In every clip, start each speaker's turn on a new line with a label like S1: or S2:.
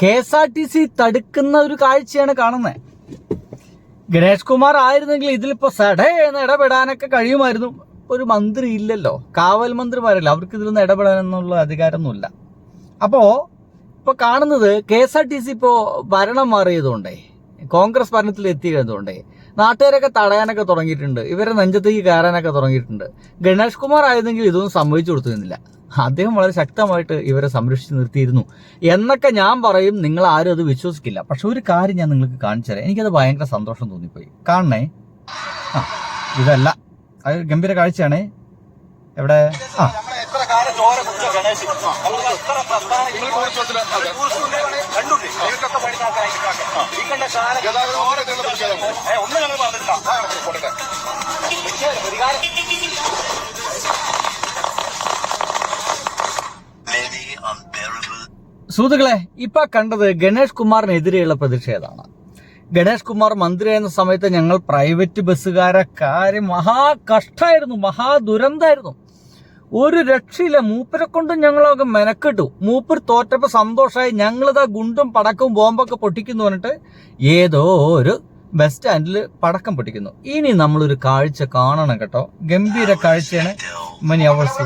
S1: KSRTC തടുക്കുന്ന ഒരു കാഴ്ചയാണ് കാണുന്നത്. ഗണേഷ് കുമാർ ആയിരുന്നെങ്കിൽ ഇതിലിപ്പോ സടേന്ന് ഇടപെടാനൊക്കെ കഴിയുമായിരുന്നു. ഒരു മന്ത്രി ഇല്ലല്ലോ, കാവൽ മന്ത്രിമാരല്ല, അവർക്ക് ഇതിലൊന്നും ഇടപെടാനൊന്നുള്ള അധികാരമൊന്നുമില്ല. അപ്പോ ഇപ്പൊ കാണുന്നത് KSRTC ഇപ്പോ ഭരണം മാറിയതുകൊണ്ടേ, കോൺഗ്രസ് ഭരണത്തിൽ എത്തിയതുകൊണ്ടേ നാട്ടുകാരൊക്കെ തടയാനൊക്കെ തുടങ്ങിയിട്ടുണ്ട്, ഇവരെ നെഞ്ചത്തേക്ക് കയറാനൊക്കെ തുടങ്ങിയിട്ടുണ്ട്. ഗണേഷ് കുമാർ ആയിരുന്നെങ്കിൽ ഇതൊന്നും സംഭവിച്ചു കൊടുത്തിരുന്നില്ല. അദ്ദേഹം വളരെ ശക്തമായിട്ട് ഇവരെ സംരക്ഷിച്ച് നിർത്തിയിരുന്നു എന്നൊക്കെ ഞാൻ പറയും. നിങ്ങൾ ആരും അത് വിശ്വസിക്കില്ല. പക്ഷെ ഒരു കാര്യം ഞാൻ നിങ്ങൾക്ക് കാണിച്ചു തരാം. എനിക്കത് ഭയങ്കര സന്തോഷം തോന്നിപ്പോയി. കാണണേ, ഇതല്ല, അത് ഗംഭീര കാഴ്ചയാണേ. എവിടെ സുഹൃത്തുക്കളെ, ഇപ്പൊ കണ്ടത് ഗണേഷ് കുമാറിനെതിരെയുള്ള പ്രതിഷേധമാണ്. ഗണേഷ് കുമാർ മന്ത്രിയായിരുന്ന സമയത്ത് ഞങ്ങൾ പ്രൈവറ്റ് ബസ്സുകാരെ കാര്യം മഹാ കഷ്ടമായിരുന്നു, മഹാദുരന്തായിരുന്നു. ഒരു രക്ഷയില്ല. മൂപ്പരെ കൊണ്ട് ഞങ്ങളൊക്കെ മെനക്കെട്ടു. മൂപ്പർ തോറ്റപ്പോ സന്തോഷമായി ഞങ്ങളിതാ ഗുണ്ടും പടക്കവും ബോംബൊക്കെ പൊട്ടിക്കുന്നു പറഞ്ഞിട്ട് ഏതോ ഒരു ബസ് സ്റ്റാൻഡിൽ പടക്കം പൊട്ടിക്കുന്നു. ഇനി നമ്മളൊരു കാഴ്ച കാണണം കേട്ടോ, ഗംഭീര കാഴ്ചയാണ്. മനി അവേഴ്സ്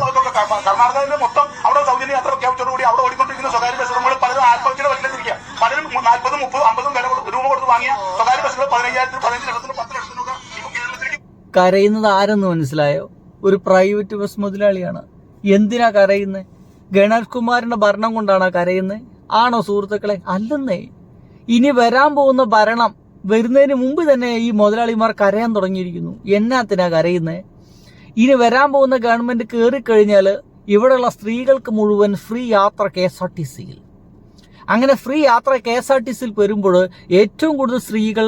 S2: മൊത്തം അവിടെ സൗജന്യ യാത്ര പ്രഖ്യാപിച്ചതോടുകൂടി അവിടെ ഓടിക്കൊണ്ടിരിക്കുന്ന സ്വകാര്യ ബസ്സുകൾ പലരും ആത്മഹത്യയുടെ വഴിയിലെത്തിരിക്കുക. പലരും 40, 30, 50 രൂപ കൊടുത്ത് വാങ്ങിയ സ്വകാര്യ ബസ്സുകൾ 15,000, 15 ലക്ഷത്തിന് 10 ലക്ഷത്തിനൊക്കെ ഇപ്പൊ കേരളത്തിലേക്ക്
S1: കരയുന്നത് ആരെന്ന് മനസ്സിലായോ? ഒരു പ്രൈവറ്റ് ബസ് മുതലാളിയാണ്. എന്തിനാ കരയുന്നത്? ഗണേഷ് കുമാറിന്റെ ഭരണം കൊണ്ടാണോ കരയുന്നത്? ആണോ സുഹൃത്തുക്കളെ? അല്ലെന്നേ. ഇനി വരാൻ പോകുന്ന ഭരണം വരുന്നതിന് മുമ്പ് തന്നെ ഈ മുതലാളിമാർ കരയാൻ തുടങ്ങിയിരിക്കുന്നു. എന്നാത്തിനാ കരയുന്നത്? ഇനി വരാൻ പോകുന്ന ഗവൺമെന്റ് കയറിക്കഴിഞ്ഞാൽ ഇവിടെയുള്ള സ്ത്രീകൾക്ക് മുഴുവൻ ഫ്രീ യാത്ര KSRTCയിൽ. അങ്ങനെ ഫ്രീ യാത്ര KSRTCയിൽ വരുമ്പോൾ ഏറ്റവും കൂടുതൽ സ്ത്രീകൾ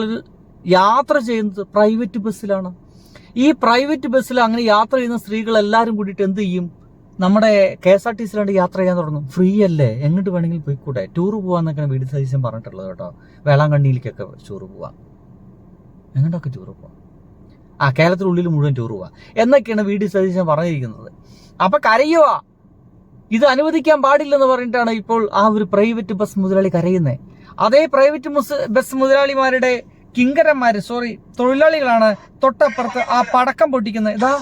S1: യാത്ര ചെയ്യുന്നത് പ്രൈവറ്റ് ബസ്സിലാണ്. ഈ പ്രൈവറ്റ് ബസ്സിൽ അങ്ങനെ യാത്ര ചെയ്യുന്ന സ്ത്രീകൾ എല്ലാവരും കൂടിയിട്ട് എന്ത് ചെയ്യും? നമ്മുടെ KSRTCയിലാണ്ട് യാത്ര ചെയ്യാൻ തുടങ്ങും. ഫ്രീ അല്ലേ, എങ്ങോട്ട് വേണമെങ്കിലും പോയിക്കൂടെ? ടൂർ പോവാന്നൊക്കെയാണ് വീട് സജീശൻ പറഞ്ഞിട്ടുള്ളത് കേട്ടോ. വേളാങ്കണ്ണിയിലേക്കൊക്കെ ടൂർ പോവാം, എങ്ങോട്ടൊക്കെ ടൂർ പോവാം, കേരളത്തിനുള്ളിൽ മുഴുവൻ ടൂർ പോവാം എന്നൊക്കെയാണ് വീട് സജീശൻ പറഞ്ഞിരിക്കുന്നത്. അപ്പൊ കരയുക, ഇത് അനുവദിക്കാൻ പാടില്ലെന്ന് പറഞ്ഞിട്ടാണ് ഇപ്പോൾ ആ ഒരു പ്രൈവറ്റ് ബസ് മുതലാളി കരയുന്നത്. അതേ പ്രൈവറ്റ് ബസ് മുതലാളിമാരുടെ കിങ്കരന്മാര്, തൊഴിലാളികളാണ് തൊട്ടപ്പുറത്ത് ആ പടക്കം പൊട്ടിക്കുന്നത്. ഇതാ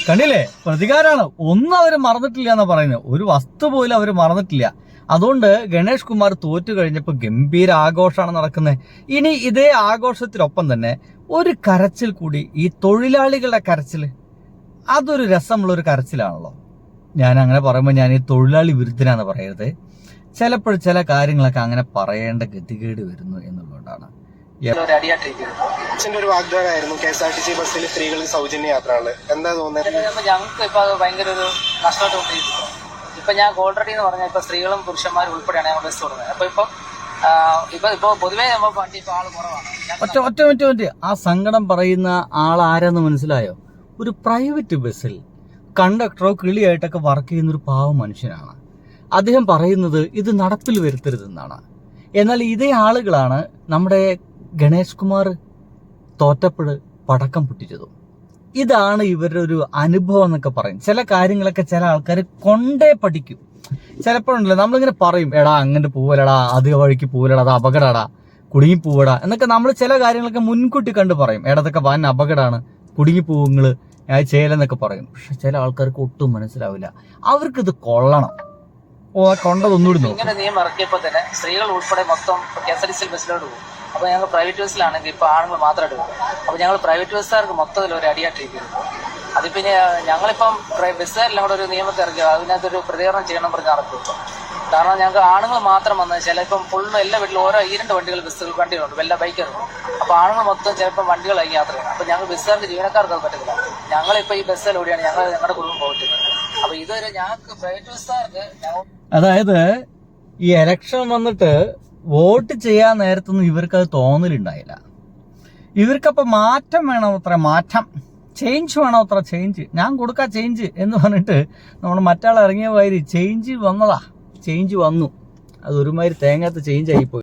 S1: കണ്ടില്ലേ, പ്രതികാരമാണ്. ഒന്നും അവർ മറന്നിട്ടില്ല എന്നാ പറയുന്നത്. ഒരു വസ്തു പോലും അവർ മറന്നിട്ടില്ല. അതുകൊണ്ട് ഗണേഷ് കുമാർ തോറ്റു കഴിഞ്ഞപ്പോൾ ഗംഭീര ആഘോഷമാണ് നടക്കുന്നത്. ഇനി ഇതേ ആഘോഷത്തിനൊപ്പം തന്നെ ഒരു കരച്ചിൽ കൂടി, ഈ തൊഴിലാളികളുടെ കരച്ചിൽ, അതൊരു രസമുള്ളൊരു കരച്ചിലാണല്ലോ. ഞാൻ അങ്ങനെ പറയുമ്പോൾ ഞാൻ ഈ തൊഴിലാളി വിരുദ്ധനാന്ന് പറയരുത്. ചിലപ്പോൾ ചില കാര്യങ്ങളൊക്കെ അങ്ങനെ പറയേണ്ട ഗതികേട് വരുന്നു എന്നുള്ളതുകൊണ്ടാണ്.
S3: അച്ഛൻ്റെ ഒരു വാഗ്ദാനമായിരുന്നു KSRTC ബസ്സിൽ സ്ത്രീകൾക്ക് സൗജന്യ യാത്രകള്. എന്താ തോന്നുന്നത്?
S4: ഞങ്ങൾക്ക് ഇപ്പൊ അത് ഭയങ്കര ഒരു നഷ്ടമായിട്ടിരിക്കുന്നു. ഇപ്പൊ ഞാൻ ഓൾറെഡി എന്ന് പറഞ്ഞാൽ ഇപ്പൊ സ്ത്രീകളും പുരുഷന്മാരും ഉൾപ്പെടെയാണ് ഞങ്ങൾ ബസ് കൊടുക്കുന്നത്. അപ്പൊ ഇപ്പൊ പൊതുവേ വണ്ടി ഇപ്പൊ ആള് കുറവാണ്.
S1: ഒറ്റ ആ സങ്കടം പറയുന്ന ആളാരെന്ന് മനസ്സിലായോ? ഒരു പ്രൈവറ്റ് ബസ്സിൽ കണ്ടക്ടറോ കിളിയായിട്ടൊക്കെ വർക്ക് ചെയ്യുന്ന ഒരു പാവ മനുഷ്യനാണ്. അദ്ദേഹം പറയുന്നത് ഇത് നടപ്പിൽ വരുത്തരുതെന്നാണ്. എന്നാൽ ഇതേ ആളുകളാണ് നമ്മുടെ ഗണേഷ് കുമാർ തോറ്റപ്പോൾ പടക്കം പൊട്ടിച്ചതും. ഇതാണ് ഇവരുടെ ഒരു അനുഭവം എന്നൊക്കെ പറയും. ചില കാര്യങ്ങളൊക്കെ ചില ആൾക്കാർ കൊണ്ടേ പഠിക്കും. ചിലപ്പോഴുണ്ടല്ലോ നമ്മളിങ്ങനെ പറയും, എടാ അങ്ങോട്ട് പോവലടാ, അത് വഴിക്ക് പോവലടാ, അത് അപകടടാ, കുടുങ്ങി പോവടാ എന്നൊക്കെ നമ്മൾ ചില കാര്യങ്ങളൊക്കെ മുൻകൂട്ടി കണ്ട് പറയും. എടതൊക്കെ വൻ അപകടമാണ്, കുടുങ്ങി പോവുങ്ങള് ചെയ്യലെന്നൊക്കെ പറയും. പക്ഷെ ചില ആൾക്കാർക്ക് ഒട്ടും മനസ്സിലാവില്ല. അവർക്കിത് കൊള്ളണം. കൊണ്ടതൊന്നുകൂടി നോക്കും.
S4: ഇങ്ങനെ നിയമം ഇറക്കിയപ്പോൾ തന്നെ സ്ത്രീകൾ ഉൾപ്പെടെ മൊത്തം KSRTC ബസ്സിലോട്ട് പോകും. അപ്പോൾ ഞങ്ങൾ പ്രൈവറ്റ് ബസ്സിലാണെങ്കിൽ ഇപ്പോൾ ആണുങ്ങൾ മാത്രമായിട്ട് പോകും. അപ്പോൾ ഞങ്ങൾ പ്രൈവറ്റ് ബസ്സുകാർക്ക് മൊത്തത്തിൽ ഒരു അടിയായിട്ടിരിക്കുന്നു. അതിപ്പോൾ ഞങ്ങളിപ്പം ബസ്സുകാരെല്ലാം കൂടെ ഒരു നിയമത്തെ ഇറക്കി അതിനകത്തൊരു പ്രതികരണം ചെയ്യണം പറഞ്ഞ് നടക്കും. കാരണം ഞങ്ങൾക്ക് ആണുങ്ങൾ മാത്രം വന്നത് ചിലപ്പം ഫുള്ളും എല്ലാ വീട്ടിലും ഓരോ 2 വണ്ടികൾ വണ്ടികളുണ്ട്, എല്ലാ ബൈക്കുകളുണ്ട്. അപ്പോൾ ആണുങ്ങൾ മൊത്തം ചിലപ്പോൾ വണ്ടികളായി യാത്ര ചെയ്യണം. അപ്പോൾ ഞങ്ങൾ ബസ്സുകാർക്ക് ജീവനക്കാർക്ക് അത് പറ്റത്തില്ല. ഞങ്ങളിപ്പോൾ ഈ ബസ്സിലൂടെയാണ് ഞങ്ങളുടെ കുടുംബം പോയിട്ടുള്ളത്. അപ്പോൾ ഇതൊരു ഞങ്ങൾക്ക് പ്രൈവറ്റ് ബസ്സുകാർക്ക്,
S1: അതായത് ഈ ഇലക്ഷൻ വന്നിട്ട് വോട്ട് ചെയ്യാൻ നേരത്തൊന്നും ഇവർക്കത് തോന്നലുണ്ടായില്ല. ഇവർക്കപ്പോൾ മാറ്റം വേണം, അത്ര മാറ്റം. ചേഞ്ച് വേണോ അത്ര ചേഞ്ച്, ഞാൻ കൊടുക്കാം ചേഞ്ച് എന്ന് പറഞ്ഞിട്ട് നമ്മൾ മറ്റാൾ ഇറങ്ങിയ മാതിരി ചേഞ്ച് വന്നതാ, ചേഞ്ച് വന്നു, അത് ഒരുമാതിരി തേങ്ങാത്ത ചേഞ്ച് ആയിപ്പോയി.